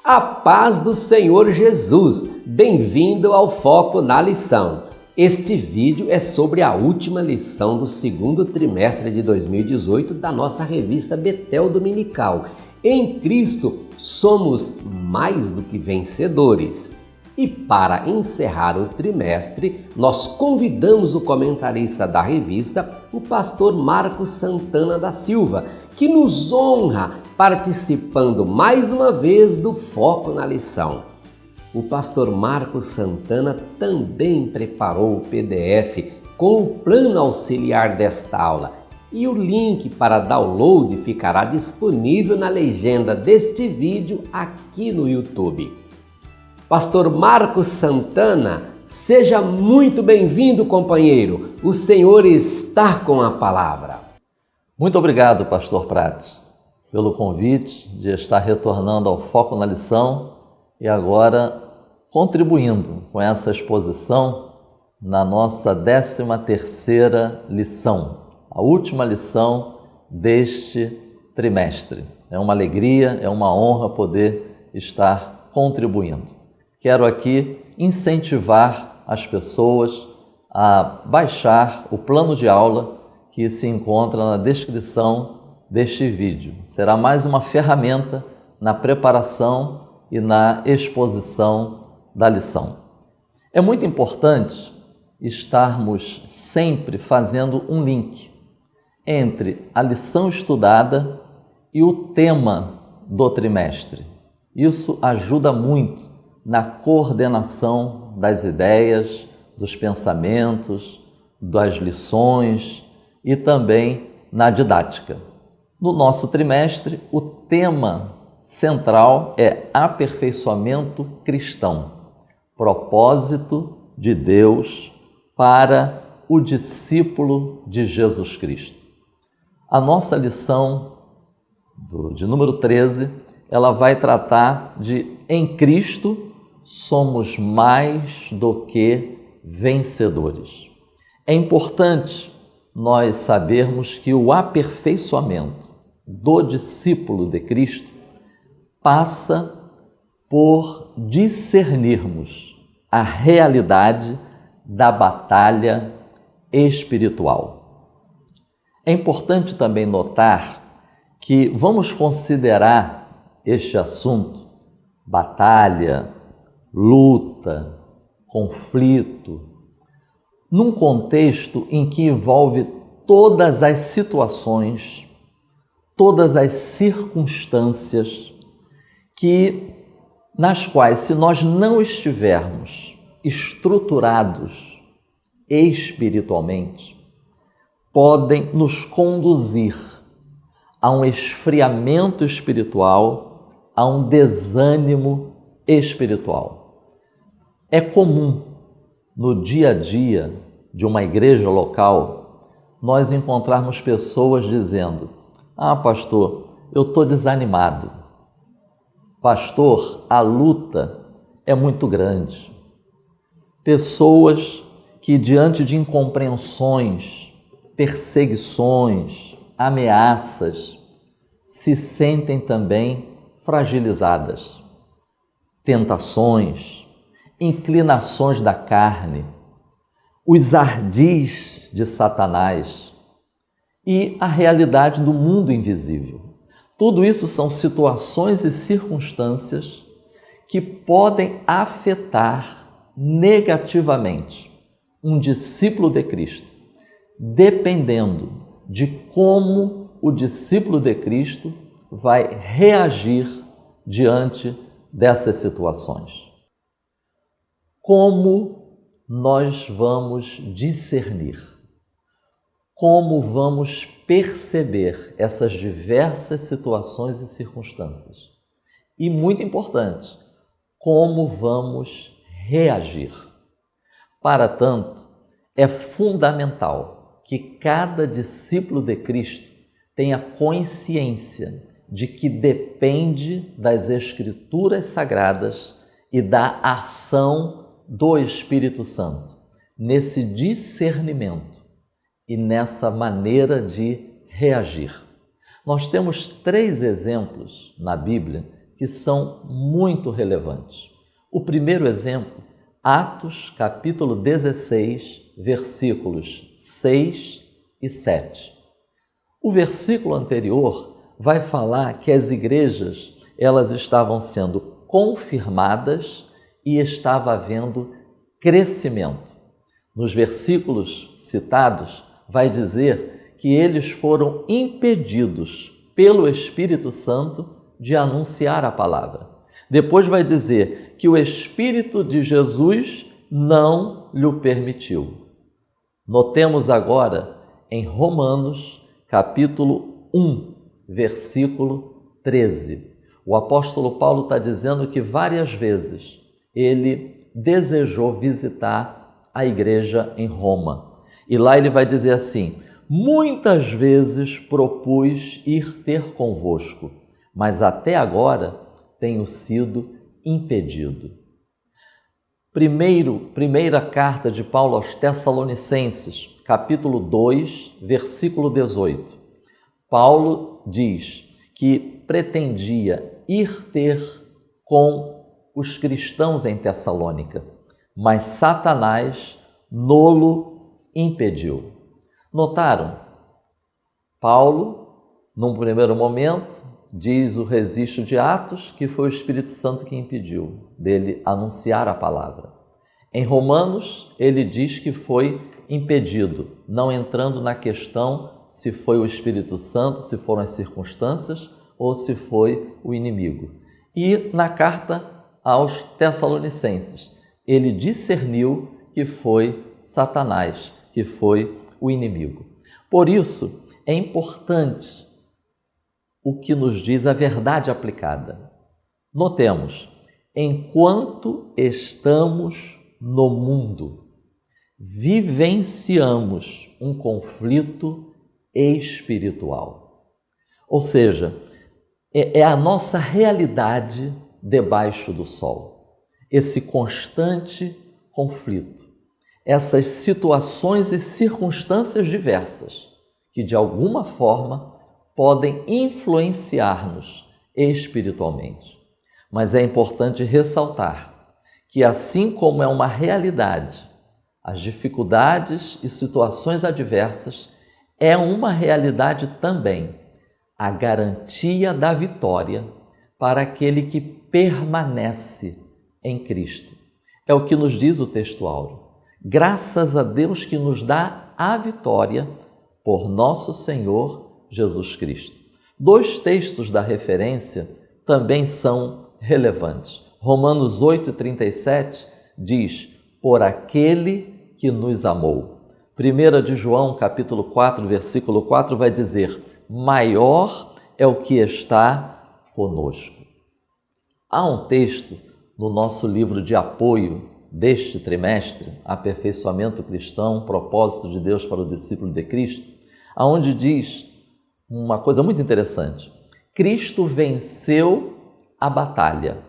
A paz do Senhor Jesus! Bem-vindo ao Foco na Lição. Este vídeo é sobre a última lição do segundo trimestre de 2018 da nossa revista Betel Dominical. Em Cristo somos mais do que vencedores. E para encerrar o trimestre, nós convidamos o comentarista da revista, o pastor Marcos Santana da Silva, que nos honra participando mais uma vez do Foco na Lição. O pastor Marcos Santana também preparou o PDF com o plano auxiliar desta aula e o link para download ficará disponível na legenda deste vídeo aqui no YouTube. Pastor Marcos Santana, seja muito bem-vindo, companheiro. O Senhor está com a palavra. Muito obrigado, pastor Prates, pelo convite de estar retornando ao Foco na Lição e agora contribuindo com essa exposição na nossa 13ª lição, a última lição deste trimestre. É uma alegria, é uma honra poder estar contribuindo. Quero aqui incentivar as pessoas a baixar o plano de aula que se encontra na descrição deste vídeo. Será mais uma ferramenta na preparação e na exposição da lição. É muito importante estarmos sempre fazendo um link entre a lição estudada e o tema do trimestre. Isso ajuda muito na coordenação das ideias, dos pensamentos, das lições e também na didática. No nosso trimestre, o tema central é aperfeiçoamento cristão, propósito de Deus para o discípulo de Jesus Cristo. A nossa lição de número 13, ela vai tratar de em Cristo somos mais do que vencedores. É importante nós sabermos que o aperfeiçoamento do discípulo de Cristo passa por discernirmos a realidade da batalha espiritual. É importante também notar que vamos considerar este assunto, batalha, luta, conflito, num contexto em que envolve todas as situações, todas as circunstâncias nas quais, se nós não estivermos estruturados espiritualmente, podem nos conduzir a um esfriamento espiritual, a um desânimo espiritual. É comum no dia a dia de uma igreja local nós encontrarmos pessoas dizendo: pastor, eu estou desanimado. Pastor, a luta é muito grande. Pessoas que diante de incompreensões, perseguições, ameaças, se sentem também fragilizadas. Tentações, inclinações da carne, os ardis de Satanás e a realidade do mundo invisível. Tudo isso são situações e circunstâncias que podem afetar negativamente um discípulo de Cristo, dependendo de como o discípulo de Cristo vai reagir diante dessas situações. Como nós vamos discernir? Como vamos perceber essas diversas situações e circunstâncias? E, muito importante, como vamos reagir? Para tanto, é fundamental que cada discípulo de Cristo tenha consciência de que depende das Escrituras Sagradas e da ação do Espírito Santo, nesse discernimento e nessa maneira de reagir. Nós temos 3 exemplos na Bíblia que são muito relevantes. O primeiro exemplo, Atos capítulo 16, versículos 6 e 7. O versículo anterior vai falar que as igrejas elas estavam sendo confirmadas e estava havendo crescimento. Nos versículos citados, vai dizer que eles foram impedidos pelo Espírito Santo de anunciar a palavra. Depois vai dizer que o Espírito de Jesus não lhe permitiu. Notemos agora em Romanos, capítulo 1, versículo 13. O apóstolo Paulo está dizendo que várias vezes ele desejou visitar a igreja em Roma. E lá ele vai dizer assim: muitas vezes propus ir ter convosco, mas até agora tenho sido impedido. Primeira carta de Paulo aos Tessalonicenses, capítulo 2, versículo 18. Paulo diz que pretendia ir ter com os cristãos em Tessalônica, mas Satanás nolo impediu. Notaram? Paulo, num primeiro momento, diz o registro de Atos que foi o Espírito Santo que impediu dele anunciar a palavra. Em Romanos, ele diz que foi impedido, não entrando na questão se foi o Espírito Santo, se foram as circunstâncias ou se foi o inimigo. E na carta aos Tessalonicenses, ele discerniu que foi Satanás, que foi o inimigo. Por isso, é importante o que nos diz a verdade aplicada. Notemos, enquanto estamos no mundo, vivenciamos um conflito espiritual. Ou seja, é a nossa realidade debaixo do sol. Esse constante conflito, essas situações e circunstâncias diversas que de alguma forma podem influenciar-nos espiritualmente. Mas é importante ressaltar que, assim como é uma realidade, as dificuldades e situações adversas, é uma realidade também a garantia da vitória para aquele que permanece em Cristo. É o que nos diz o texto áureo. Graças a Deus que nos dá a vitória por nosso Senhor Jesus Cristo. Dois textos da referência também são relevantes. Romanos 8,37 diz: por aquele que nos amou. 1 de João, capítulo 4, versículo 4, vai dizer: maior é o que está conosco. Há um texto no nosso livro de apoio deste trimestre, Aperfeiçoamento Cristão, Propósito de Deus para o Discípulo de Cristo, onde diz uma coisa muito interessante. Cristo venceu a batalha,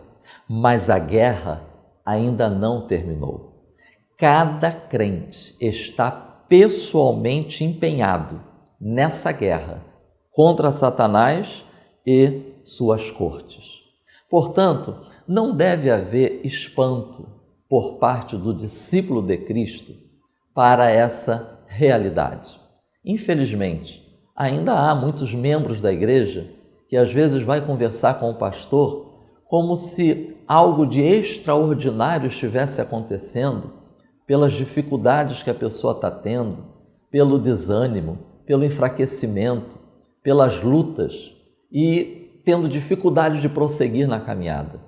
mas a guerra ainda não terminou. Cada crente está pessoalmente empenhado nessa guerra contra Satanás e suas cortes. Portanto, não deve haver espanto por parte do discípulo de Cristo para essa realidade. Infelizmente, ainda há muitos membros da igreja que às vezes vai conversar com o pastor como se algo de extraordinário estivesse acontecendo pelas dificuldades que a pessoa está tendo, pelo desânimo, pelo enfraquecimento, pelas lutas e tendo dificuldade de prosseguir na caminhada.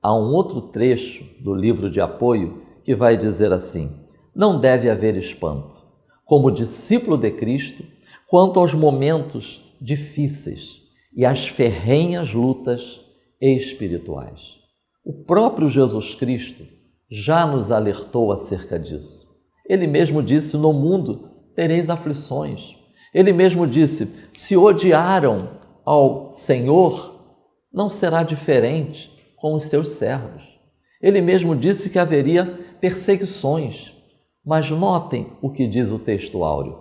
Há um outro trecho do livro de apoio que vai dizer assim: não deve haver espanto, como discípulo de Cristo, quanto aos momentos difíceis e às ferrenhas lutas espirituais. O próprio Jesus Cristo já nos alertou acerca disso. Ele mesmo disse: no mundo tereis aflições. Ele mesmo disse: se odiaram ao Senhor, não será diferente com os seus servos. Ele mesmo disse que haveria perseguições. Mas notem o que diz o texto áureo: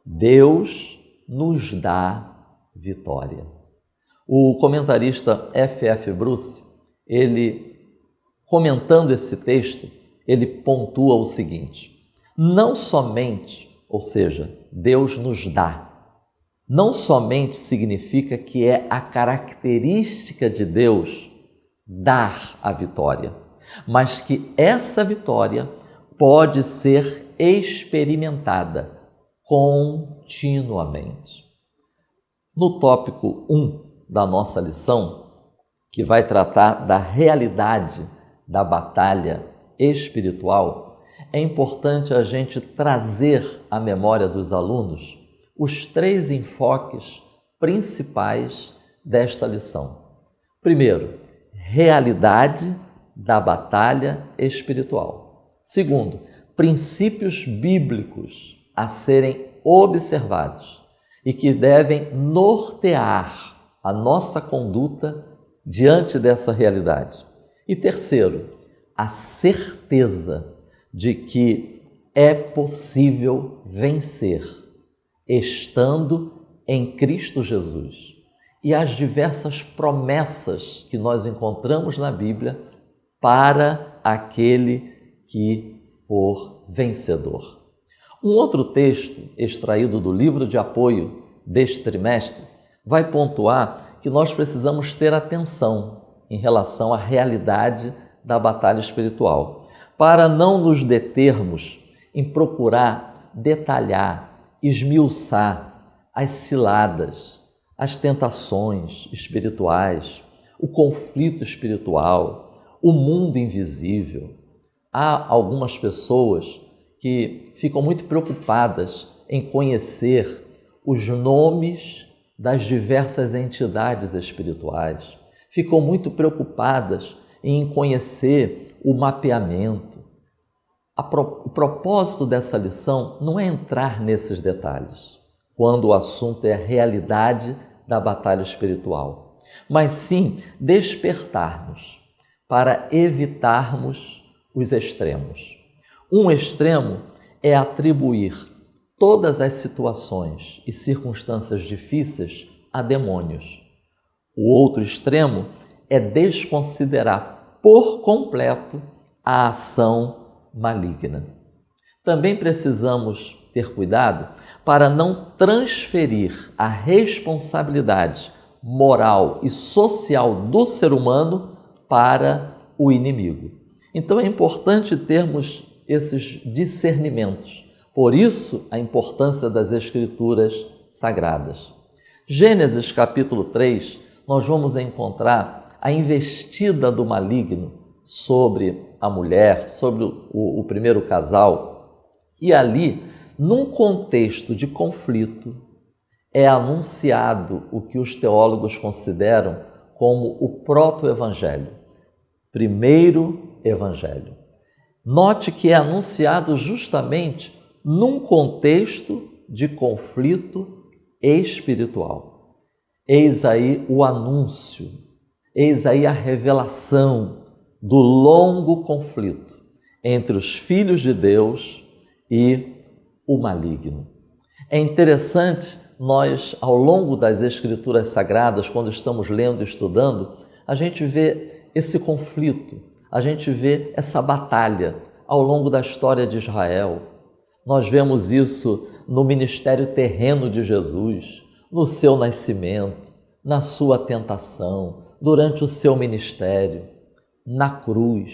Deus nos dá vitória. O comentarista F.F. Bruce, ele, comentando esse texto, ele pontua o seguinte: não somente, ou seja, Deus nos dá, não somente significa que é a característica de Deus dar a vitória, mas que essa vitória pode ser experimentada continuamente. No tópico 1 da nossa lição, que vai tratar da realidade da batalha espiritual, é importante a gente trazer à memória dos alunos os 3 enfoques principais desta lição. Primeiro, realidade da batalha espiritual. Segundo, princípios bíblicos a serem observados e que devem nortear a nossa conduta diante dessa realidade. E terceiro, a certeza de que é possível vencer estando em Cristo Jesus e as diversas promessas que nós encontramos na Bíblia para aquele que for vencedor. Um outro texto extraído do livro de apoio deste trimestre vai pontuar que nós precisamos ter atenção em relação à realidade da batalha espiritual, para não nos determos em procurar detalhar, esmiuçar as ciladas, as tentações espirituais, o conflito espiritual, o mundo invisível. Há algumas pessoas que ficam muito preocupadas em conhecer os nomes das diversas entidades espirituais, ficam muito preocupadas em conhecer o mapeamento. O propósito dessa lição não é entrar nesses detalhes, quando o assunto é a realidade da batalha espiritual, mas sim despertar-nos para evitarmos os extremos. Um extremo é atribuir todas as situações e circunstâncias difíceis a demônios. O outro extremo é desconsiderar por completo a ação maligna. Também precisamos ter cuidado para não transferir a responsabilidade moral e social do ser humano para o inimigo. Então é importante termos esses discernimentos. Por isso, a importância das Escrituras Sagradas. Gênesis capítulo 3, nós vamos encontrar a investida do maligno sobre a mulher, sobre o primeiro casal. E ali, num contexto de conflito, é anunciado o que os teólogos consideram como o proto-evangelho, primeiro evangelho. Note que é anunciado justamente num contexto de conflito espiritual. Eis aí o anúncio, eis aí a revelação do longo conflito entre os filhos de Deus e o maligno. É interessante nós, ao longo das Escrituras Sagradas, quando estamos lendo e estudando, a gente vê esse conflito, a gente vê essa batalha ao longo da história de Israel. Nós vemos isso no ministério terreno de Jesus, no seu nascimento, na sua tentação, durante o seu ministério, na cruz.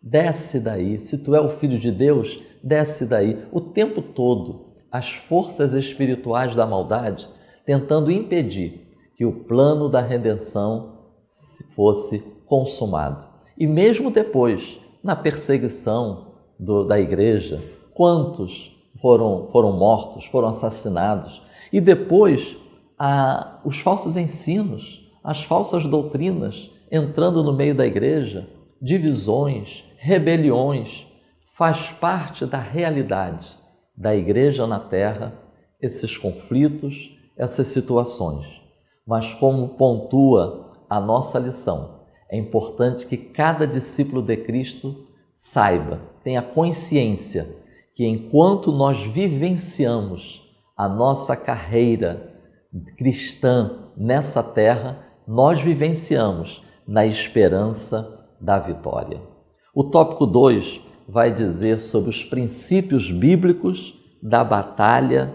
Desce daí, se tu é o Filho de Deus, desce daí. O tempo todo, as forças espirituais da maldade tentando impedir que o plano da redenção fosse consumado. E mesmo depois, na perseguição da igreja, quantos foram mortos, foram assassinados? E depois, os falsos ensinos, as falsas doutrinas entrando no meio da igreja, divisões, rebeliões, faz parte da realidade da igreja na terra, esses conflitos, essas situações. Mas como pontua a nossa lição, é importante que cada discípulo de Cristo saiba, tenha consciência que enquanto nós vivenciamos a nossa carreira cristã nessa terra, nós vivenciamos na esperança da vitória. O tópico 2 vai dizer sobre os princípios bíblicos da batalha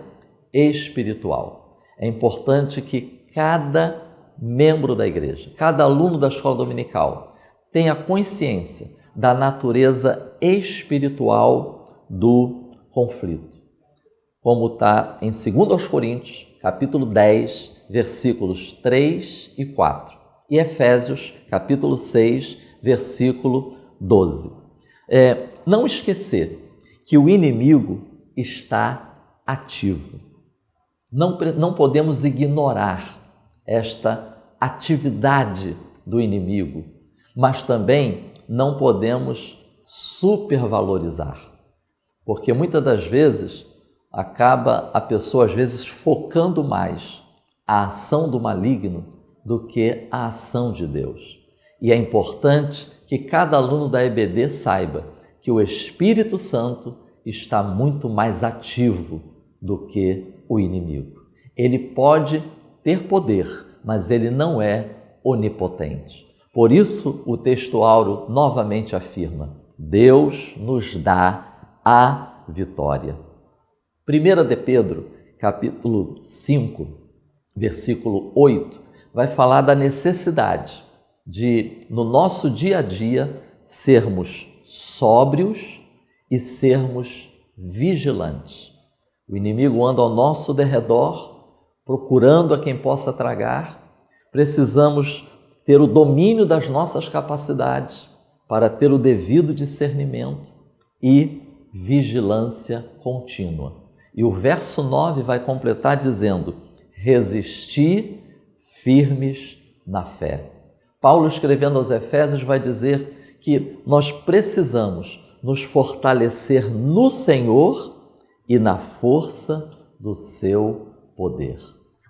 espiritual. É importante que cada membro da igreja, cada aluno da escola dominical tenha consciência da natureza espiritual do conflito. Como está em 2 Coríntios, capítulo 10, versículos 3 e 4. E Efésios, capítulo 6, versículo 12. Não esquecer que o inimigo está ativo. Não podemos ignorar esta atividade do inimigo, mas também não podemos supervalorizar, porque muitas das vezes acaba a pessoa às vezes focando mais a ação do maligno do que a ação de Deus. E é importante que cada aluno da EBD saiba que o Espírito Santo está muito mais ativo do que o inimigo. Ele pode ter poder, mas ele não é onipotente. Por isso, o texto áureo novamente afirma: Deus nos dá a vitória. 1 de Pedro, capítulo 5, versículo 8, vai falar da necessidade de, no nosso dia a dia, sermos sóbrios e sermos vigilantes. O inimigo anda ao nosso derredor, procurando a quem possa tragar. Precisamos ter o domínio das nossas capacidades para ter o devido discernimento e vigilância contínua. E o verso 9 vai completar dizendo: resisti firmes na fé. Paulo, escrevendo aos Efésios, vai dizer que nós precisamos nos fortalecer no Senhor e na força do seu poder.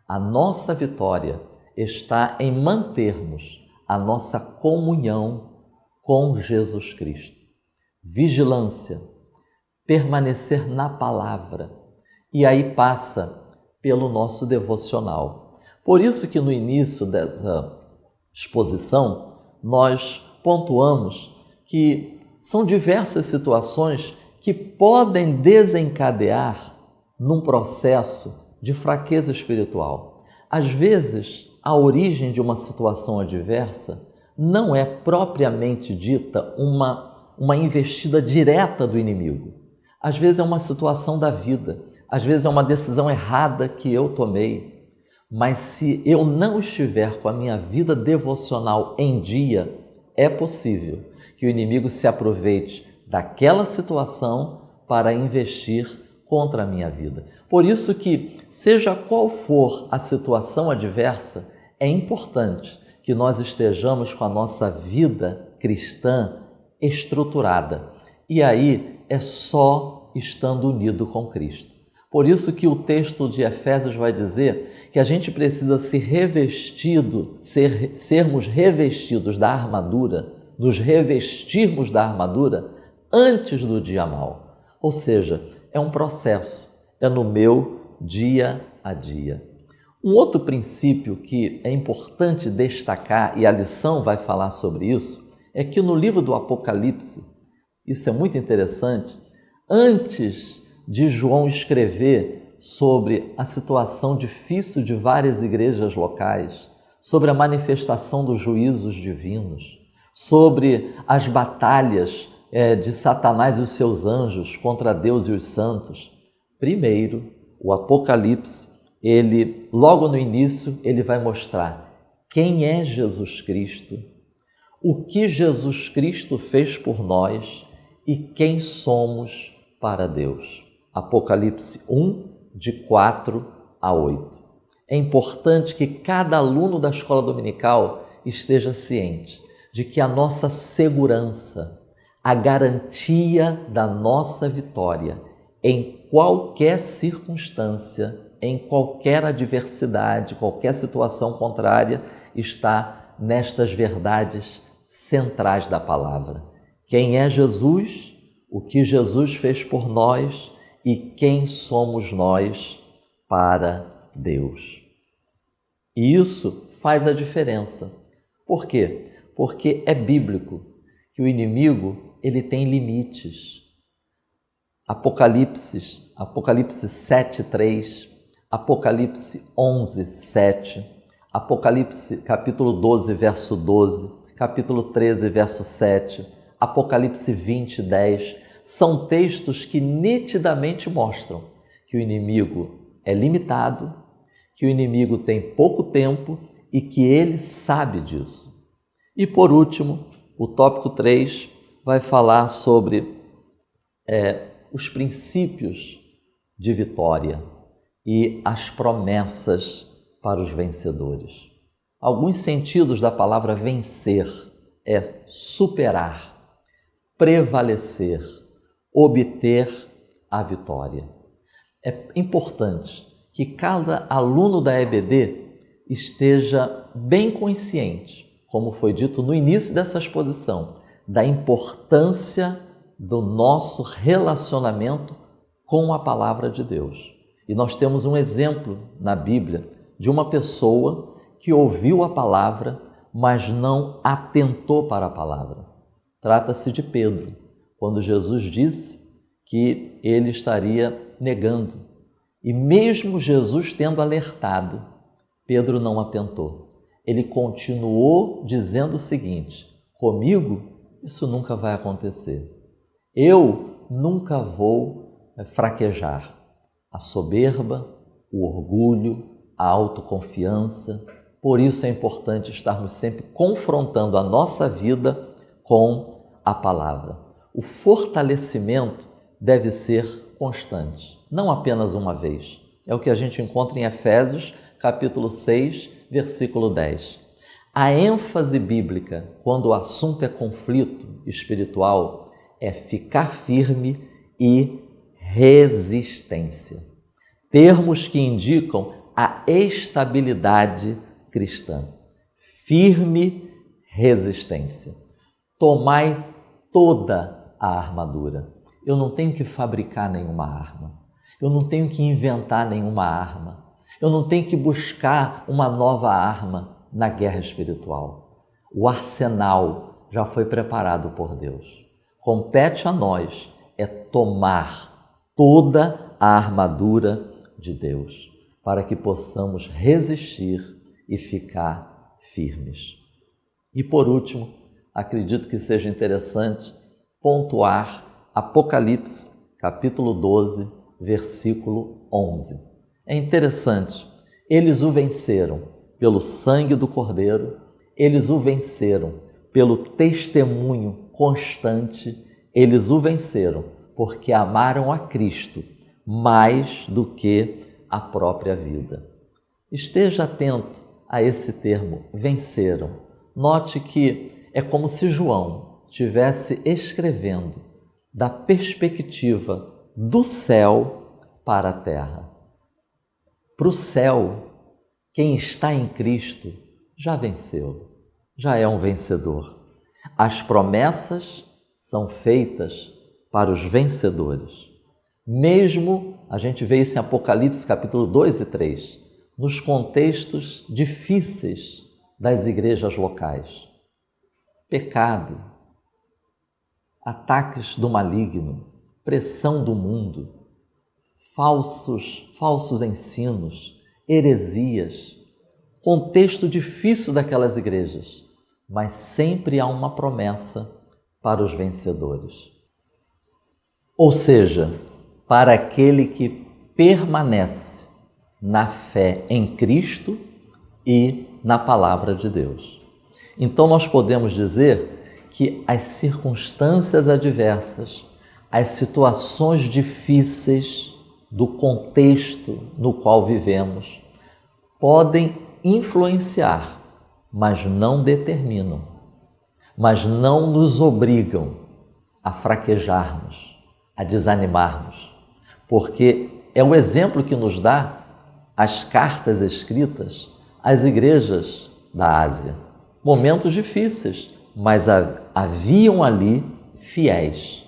A nossa vitória está em mantermos a nossa comunhão com Jesus Cristo. Vigilância, permanecer na palavra, e aí passa pelo nosso devocional. Por isso que no início dessa exposição nós pontuamos que são diversas situações que podem desencadear num processo de fraqueza espiritual. Às vezes, a origem de uma situação adversa não é propriamente dita uma investida direta do inimigo. Às vezes é uma situação da vida, às vezes é uma decisão errada que eu tomei. Mas se eu não estiver com a minha vida devocional em dia, é possível que o inimigo se aproveite daquela situação para investir contra a minha vida. Por isso que, seja qual for a situação adversa, é importante que nós estejamos com a nossa vida cristã estruturada. E aí é só estando unido com Cristo. Por isso que o texto de Efésios vai dizer que a gente precisa sermos revestidos da armadura, nos revestirmos da armadura antes do dia mau. Ou seja, é um processo, é no meu dia a dia. Um outro princípio que é importante destacar, e a lição vai falar sobre isso, é que no livro do Apocalipse, isso é muito interessante, antes de João escrever sobre a situação difícil de várias igrejas locais, sobre a manifestação dos juízos divinos, sobre as batalhas de Satanás e os seus anjos contra Deus e os santos. Primeiro, o Apocalipse, logo no início, ele vai mostrar quem é Jesus Cristo, o que Jesus Cristo fez por nós e quem somos para Deus. Apocalipse 1, de 4 a 8. É importante que cada aluno da escola dominical esteja ciente de que a nossa segurança, a garantia da nossa vitória em qualquer circunstância, em qualquer adversidade, qualquer situação contrária, está nestas verdades centrais da palavra. Quem é Jesus, o que Jesus fez por nós e quem somos nós para Deus. E isso faz a diferença. Por quê? Porque é bíblico que o inimigo ele tem limites. Apocalipse 7:3, Apocalipse 11:7, Apocalipse capítulo 12, verso 12, capítulo 13, verso 7, Apocalipse 20:10, são textos que nitidamente mostram que o inimigo é limitado, que o inimigo tem pouco tempo e que ele sabe disso. E por último, o tópico 3 vai falar sobre os princípios de vitória e as promessas para os vencedores. Alguns sentidos da palavra vencer é superar, prevalecer, obter a vitória. É importante que cada aluno da EBD esteja bem consciente, como foi dito no início dessa exposição, da importância do nosso relacionamento com a palavra de Deus. E nós temos um exemplo na Bíblia de uma pessoa que ouviu a palavra, mas não atentou para a palavra. Trata-se de Pedro, quando Jesus disse que ele estaria negando. E mesmo Jesus tendo alertado, Pedro não atentou. Ele continuou dizendo o seguinte: comigo isso nunca vai acontecer. Eu nunca vou fraquejar. A soberba, o orgulho, a autoconfiança. Por isso é importante estarmos sempre confrontando a nossa vida com a palavra. O fortalecimento deve ser constante, não apenas uma vez. É o que a gente encontra em Efésios, capítulo 6, versículo 10. A ênfase bíblica, quando o assunto é conflito espiritual, é ficar firme e resistência. Termos que indicam a estabilidade cristã. Firme resistência. Tomai toda a armadura. Eu não tenho que fabricar nenhuma arma. Eu não tenho que inventar nenhuma arma. Eu não tenho que buscar uma nova arma na guerra espiritual. O arsenal já foi preparado por Deus. Compete a nós tomar toda a armadura de Deus para que possamos resistir e ficar firmes. E por último, acredito que seja interessante pontuar Apocalipse, capítulo 12, versículo 11. É interessante, eles o venceram pelo sangue do Cordeiro, eles o venceram pelo testemunho constante, eles o venceram porque amaram a Cristo mais do que a própria vida. Esteja atento a esse termo, venceram. Note que é como se João estivesse escrevendo da perspectiva do céu para a terra. Para o céu, quem está em Cristo já venceu, já é um vencedor. As promessas são feitas para os vencedores. Mesmo, a gente vê isso em Apocalipse capítulo 2 e 3, nos contextos difíceis das igrejas locais. Pecado, ataques do maligno, pressão do mundo, falsos ensinos, heresias, contexto difícil daquelas igrejas, mas sempre há uma promessa para os vencedores. Ou seja, para aquele que permanece na fé em Cristo e na palavra de Deus. Então nós podemos dizer que as circunstâncias adversas, as situações difíceis do contexto no qual vivemos, podem influenciar, mas não determinam, mas não nos obrigam a fraquejarmos, a desanimarmos, porque é o exemplo que nos dá as cartas escritas às igrejas da Ásia. Momentos difíceis, mas haviam ali fiéis,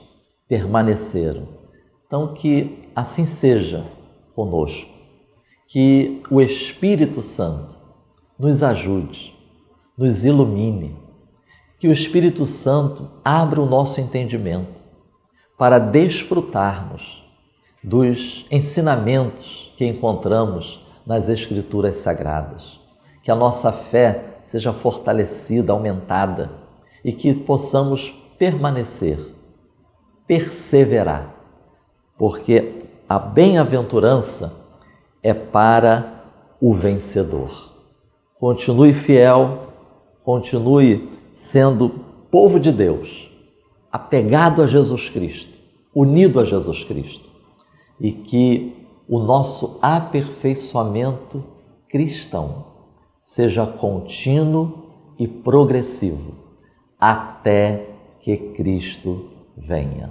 permaneceram. Então, que assim seja conosco, que o Espírito Santo nos ajude, nos ilumine, que o Espírito Santo abra o nosso entendimento para desfrutarmos dos ensinamentos que encontramos nas Escrituras Sagradas, que a nossa fé seja fortalecida, aumentada e que possamos permanecer, perseverar, porque a bem-aventurança é para o vencedor. Continue fiel, continue sendo povo de Deus, apegado a Jesus Cristo, unido a Jesus Cristo, e que o nosso aperfeiçoamento cristão seja contínuo e progressivo, até que Cristo venha.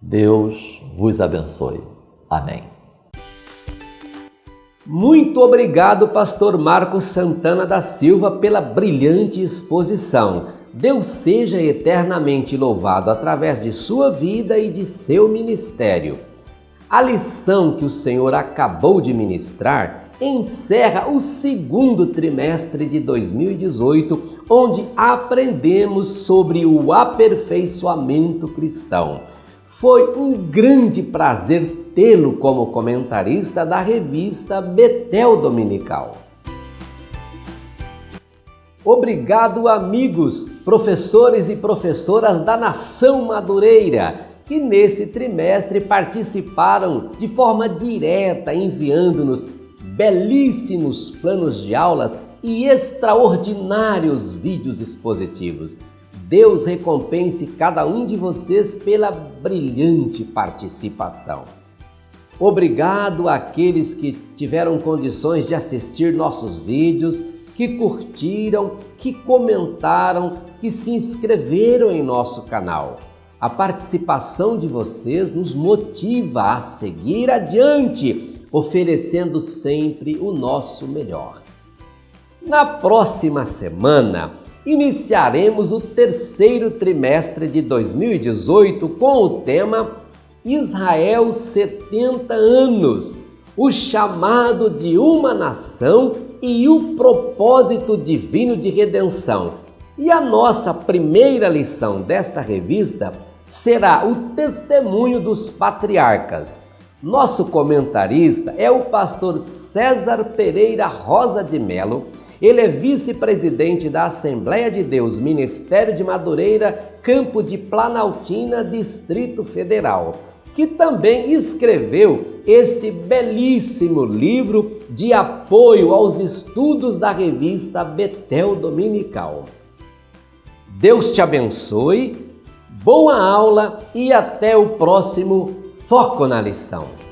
Deus vos abençoe. Amém. Muito obrigado, pastor Marcos Santana da Silva, pela brilhante exposição. Deus seja eternamente louvado através de sua vida e de seu ministério. A lição que o Senhor acabou de ministrar encerra o segundo trimestre de 2018, onde aprendemos sobre o aperfeiçoamento cristão. Foi um grande prazer tê-lo como comentarista da revista Betel Dominical. Obrigado, amigos, professores e professoras da Nação Madureira, que nesse trimestre participaram de forma direta, enviando-nos belíssimos planos de aulas e extraordinários vídeos expositivos. Deus recompense cada um de vocês pela brilhante participação. Obrigado àqueles que tiveram condições de assistir nossos vídeos, que curtiram, que comentaram e se inscreveram em nosso canal. A participação de vocês nos motiva a seguir adiante, oferecendo sempre o nosso melhor. Na próxima semana, iniciaremos o terceiro trimestre de 2018 com o tema Israel 70 anos, o chamado de uma nação e o propósito divino de redenção. E a nossa primeira lição desta revista será o testemunho dos patriarcas. Nosso comentarista é o pastor César Pereira Rosa de Melo. Ele é vice-presidente da Assembleia de Deus, Ministério de Madureira, Campo de Planaltina, Distrito Federal, que também escreveu esse belíssimo livro de apoio aos estudos da revista Betel Dominical. Deus te abençoe, boa aula e até o próximo Foco na Lição.